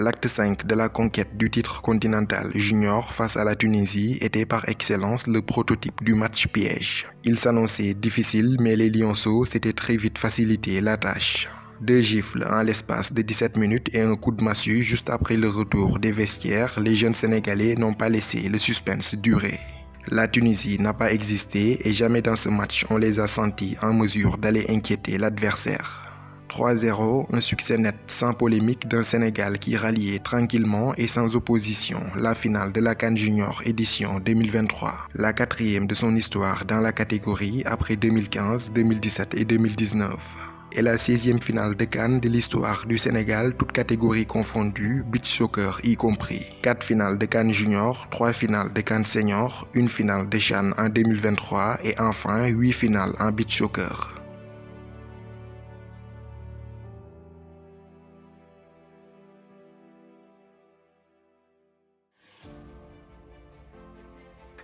L'acte 5 de la conquête du titre continental junior face à la Tunisie était par excellence le prototype du match piège. Il s'annonçait difficile, mais les Lionceaux s'étaient très vite facilité la tâche. 2 gifles en l'espace de 17 minutes et un coup de massue juste après le retour des vestiaires, les jeunes Sénégalais n'ont pas laissé le suspense durer. La Tunisie n'a pas existé et jamais dans ce match on les a sentis en mesure d'aller inquiéter l'adversaire. 3-0, un succès net sans polémique d'un Sénégal qui ralliait tranquillement et sans opposition la finale de la CAN Junior édition 2023, la 4e de son histoire dans la catégorie après 2015, 2017 et 2019. Et la 16e finale de CAN de l'histoire du Sénégal, toutes catégories confondues, beach soccer y compris. 4 finales de CAN Junior, 3 finales de CAN Senior, une finale de CHAN en 2023 et enfin 8 finales en beach soccer.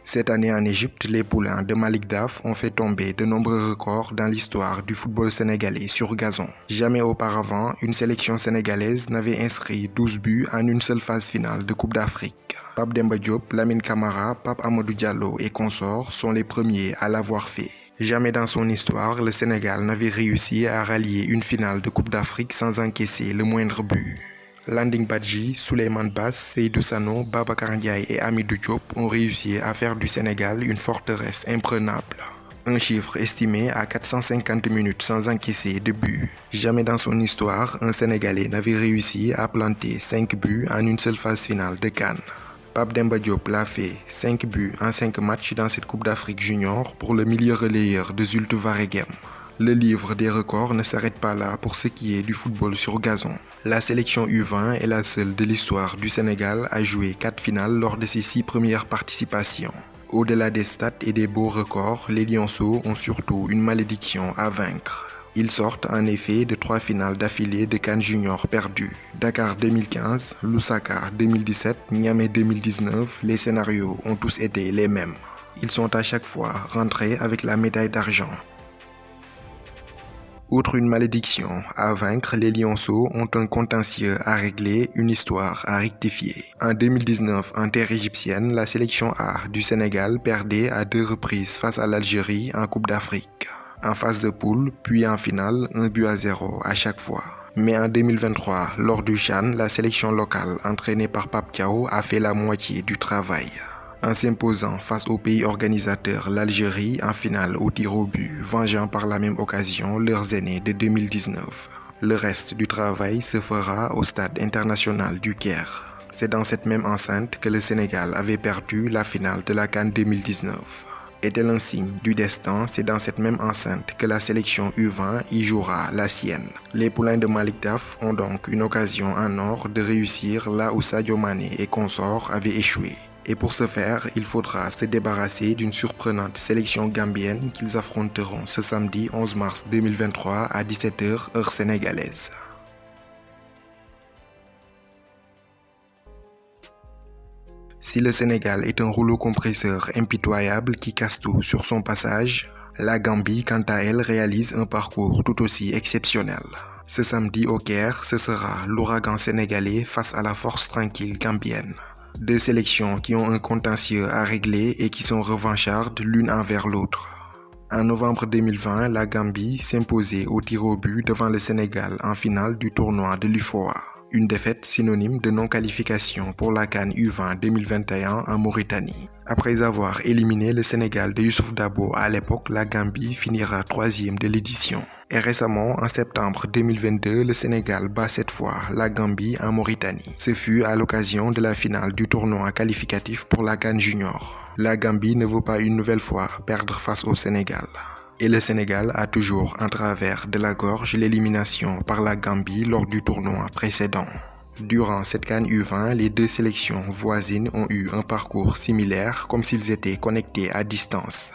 Cette année en Égypte, les poulains de Malik Daf ont fait tomber de nombreux records dans l'histoire du football sénégalais sur gazon. Jamais auparavant, une sélection sénégalaise n'avait inscrit 12 buts en une seule phase finale de Coupe d'Afrique. Pape Demba Diop, Lamine Camara, Pape Amadou Diallo et consorts sont les premiers à l'avoir fait. Jamais dans son histoire, le Sénégal n'avait réussi à rallier une finale de Coupe d'Afrique sans encaisser le moindre but. Landing Badji, Souleymane Basse, Seydou Sano, Babacar Ndiaye et Amidou Diop ont réussi à faire du Sénégal une forteresse imprenable. Un chiffre estimé à 450 minutes sans encaisser de but. Jamais dans son histoire, un Sénégalais n'avait réussi à planter 5 buts en une seule phase finale de CAN. Pape Demba Diop l'a fait, 5 buts en 5 matchs dans cette Coupe d'Afrique junior pour le milieu relayeur de Zulte Waregem. Le livre des records ne s'arrête pas là pour ce qui est du football sur gazon. La sélection U20 est la seule de l'histoire du Sénégal à jouer 4 finales lors de ses 6 premières participations. Au-delà des stats et des beaux records, les Lionceaux ont surtout une malédiction à vaincre. Ils sortent en effet de 3 finales d'affilée de CAN Junior perdues. Dakar 2015, Lusaka 2017, Niamey 2019, les scénarios ont tous été les mêmes. Ils sont à chaque fois rentrés avec la médaille d'argent. Outre une malédiction à vaincre, les Lionceaux ont un contentieux à régler, une histoire à rectifier. En 2019, en terre égyptienne, la sélection A du Sénégal perdait à 2 reprises face à l'Algérie en Coupe d'Afrique. En phase de poule, puis en finale, 1-0 à chaque fois. Mais en 2023, lors du CHAN, la sélection locale, entraînée par Pape Thiaw, a fait la moitié du travail. En s'imposant face au pays organisateur, l'Algérie, en finale au tir au but, vengeant par la même occasion leurs aînés de 2019. Le reste du travail se fera au stade international du Caire. C'est dans cette même enceinte que le Sénégal avait perdu la finale de la CAN 2019. Et tel un signe du destin, c'est dans cette même enceinte que la sélection U20 y jouera la sienne. Les poulains de Malik Daf ont donc une occasion en or de réussir là où Sadio Mané et consorts avaient échoué. Et pour ce faire, il faudra se débarrasser d'une surprenante sélection gambienne qu'ils affronteront ce samedi 11 mars 2023 à 17h heure sénégalaise. Si le Sénégal est un rouleau compresseur impitoyable qui casse tout sur son passage, la Gambie, quant à elle, réalise un parcours tout aussi exceptionnel. Ce samedi au Caire, ce sera l'ouragan sénégalais face à la force tranquille gambienne. 2 sélections qui ont un contentieux à régler et qui sont revanchardes l'une envers l'autre. En novembre 2020, la Gambie s'imposait au tir au but devant le Sénégal en finale du tournoi de l'UFOA. Une défaite synonyme de non-qualification pour la CAN U20 2021 en Mauritanie. Après avoir éliminé le Sénégal de Youssouf Dabo à l'époque, la Gambie finira 3e de l'édition. Et récemment, en septembre 2022, le Sénégal bat cette fois la Gambie en Mauritanie. Ce fut à l'occasion de la finale du tournoi qualificatif pour la CAN Junior. La Gambie ne veut pas une nouvelle fois perdre face au Sénégal. Et le Sénégal a toujours en travers de la gorge l'élimination par la Gambie lors du tournoi précédent. Durant cette CAN U20, les 2 sélections voisines ont eu un parcours similaire comme s'ils étaient connectés à distance.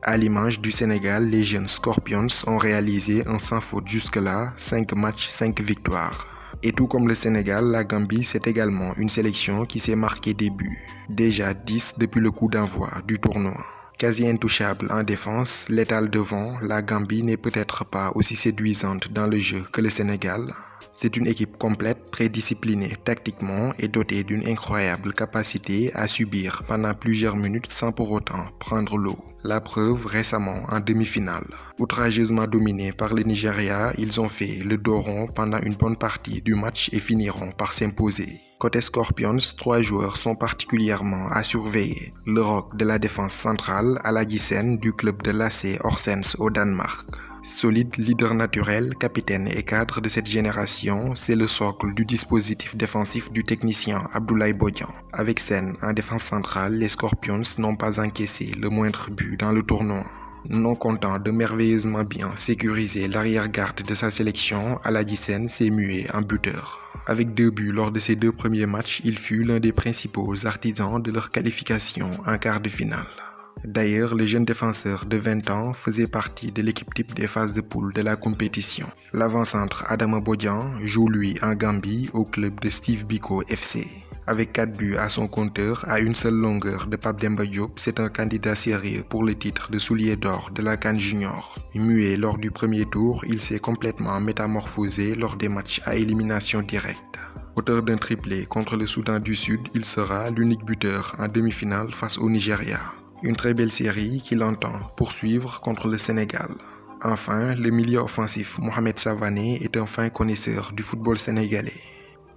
À l'image du Sénégal, les jeunes Scorpions ont réalisé un sans faute jusque-là, 5 matchs, 5 victoires. Et tout comme le Sénégal, la Gambie c'est également une sélection qui s'est marquée des buts. Déjà 10 depuis le coup d'envoi du tournoi. Quasi intouchable en défense, létale devant, la Gambie n'est peut-être pas aussi séduisante dans le jeu que le Sénégal. C'est une équipe complète, très disciplinée tactiquement et dotée d'une incroyable capacité à subir pendant plusieurs minutes sans pour autant prendre l'eau. La preuve récemment en demi-finale. Outrageusement dominés par le Nigeria, ils ont fait le dos rond pendant une bonne partie du match et finiront par s'imposer. Côté Scorpions, 3 joueurs sont particulièrement à surveiller. Le roc de la défense centrale, Aladji du club de l'AC Horsens au Danemark. Solide leader naturel, capitaine et cadre de cette génération, c'est le socle du dispositif défensif du technicien Abdoulaye Bodian. Avec Sen en défense centrale, les Scorpions n'ont pas encaissé le moindre but dans le tournoi. Non content de merveilleusement bien sécuriser l'arrière-garde de sa sélection, Aladji s'est mué en buteur. Avec 2 buts lors de ses 2 premiers matchs, il fut l'un des principaux artisans de leur qualification en quart de finale. D'ailleurs, le jeune défenseur de 20 ans faisait partie de l'équipe type des phases de poule de la compétition. L'avant-centre Adama Bodian joue lui en Gambie au club de Steve Biko FC. Avec 4 buts à son compteur à une seule longueur de Pape Demba Diop, c'est un candidat sérieux pour le titre de soulier d'or de la CAN Junior. Muet lors du premier tour, il s'est complètement métamorphosé lors des matchs à élimination directe. Auteur d'un triplé contre le Soudan du Sud, il sera l'unique buteur en demi-finale face au Nigeria. Une très belle série qu'il entend poursuivre contre le Sénégal. Enfin, le milieu offensif Mohamed Savané est un fin connaisseur du football sénégalais.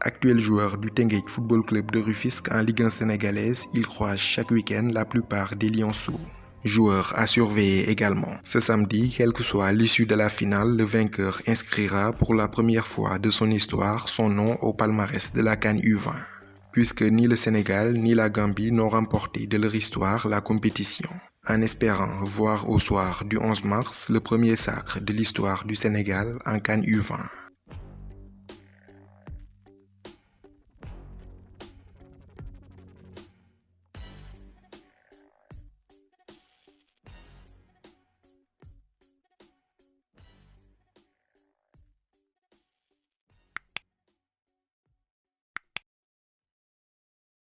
Actuel joueur du Teungueth Football Club de Rufisque en Ligue 1 sénégalaise, il croise chaque week-end la plupart des Lionceaux. Joueur à surveiller également. Ce samedi, quelle que soit l'issue de la finale, le vainqueur inscrira pour la première fois de son histoire son nom au palmarès de la CAN U20. Puisque ni le Sénégal ni la Gambie n'ont remporté de leur histoire la compétition. En espérant voir au soir du 11 mars le premier sacre de l'histoire du Sénégal en CAN U20.